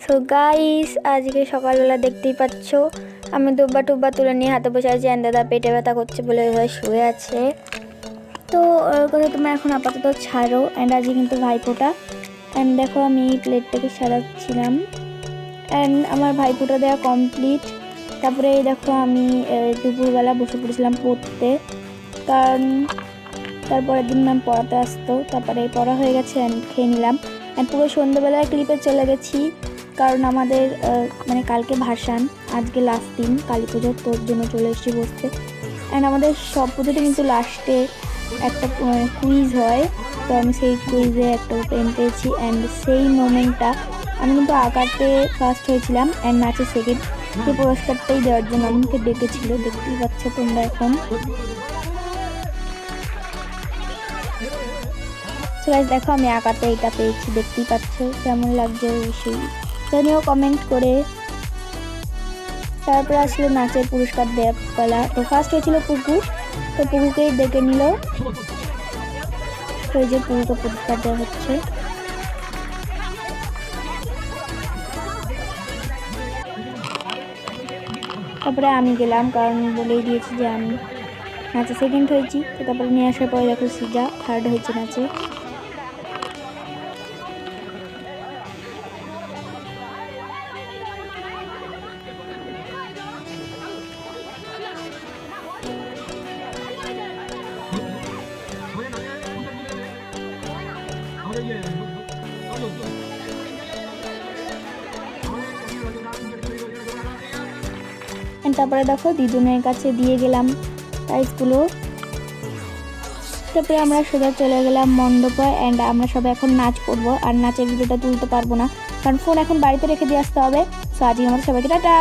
So guys, আজকে সকালবেলা দেখতেই পাচ্ছ আমি দুব্বা টুব্বা তুলে নিয়ে হাতে বসে আছি। দাদা পেটে ব্যথা করছে বলে ওইভাবে শুয়ে আছে। তো ওর কথা তুমি এখন আপাতত ছাড়ো। অ্যান্ড আজকে কিন্তু ভাইফোঁটা। অ্যান্ড দেখো আমি এই প্লেটটাকে সাজাচ্ছিলাম। অ্যান্ড আমার ভাইফোঁটা দেওয়া কমপ্লিট। তারপরে দেখো আমি দুপুরবেলা বসে পড়েছিলাম পড়তে, কারণ তারপরের দিন ম্যাম পড়াতে আসতো। তারপরে পড়া হয়ে গেছে অ্যান্ড খেয়ে নিলাম। অ্যান্ড পুরো সন্ধ্যেবেলায় ক্লিপে চলে গেছি, কারণ আমাদের মানে কালকে ভাসান, আজকে লাস্ট দিন কালী পুজোর, তোর জন্য চলে এসেছি বসতে। অ্যান্ড আমাদের সব পুজোতে কিন্তু লাস্টে একটা কুইজ হয়, তো আমি সেই কুইজে একটা পেন পেয়েছি। অ্যান্ড সেই মোমেন্টটা আমি কিন্তু আঁকাতে ফার্স্ট হয়েছিলাম অ্যান্ড নাচে সেকেন্ড। সেই পুরস্কারটাই দেওয়ার জন্য আমাকে ডেকেছিল, দেখতেই পাচ্ছ তোমরা এখন। দেখো আমি আঁকাতে এটা পেয়েছি, দেখতেই পাচ্ছ। কেমন লাগছে অবশ্যই জানিও কমেন্ট করে। তারপরে আসলে নাচের পুরস্কার দেওয়ার পালা। তো ফার্স্ট হয়েছিল পুকু, তো পুকুকেই ডেকে নিল। তো এই যে পুকুকে পুরস্কার দেওয়া হচ্ছে। তারপরে আমি গেলাম, কারণ বলেই দিয়েছি যে আমি নাচে সেকেন্ড হয়েছি। তো তারপরে নিয়ে আসার পরে দেখো সিজা থার্ড হয়েছে নাচে। তারপরে দেখো দিদুনের কাছে দিয়ে গেলাম প্রাইজগুলো। তারপরে আমরা সোজা চলে গেলাম মণ্ডপে। অ্যান্ড আমরা সবাই এখন নাচ করবো, আর নাচের ভিডিওটা তুলতে পারবো না কারণ ফোন এখন বাড়িতে রেখে দিয়ে আসতে হবে। সো আজকে আমাদের সবাইকে টাটা।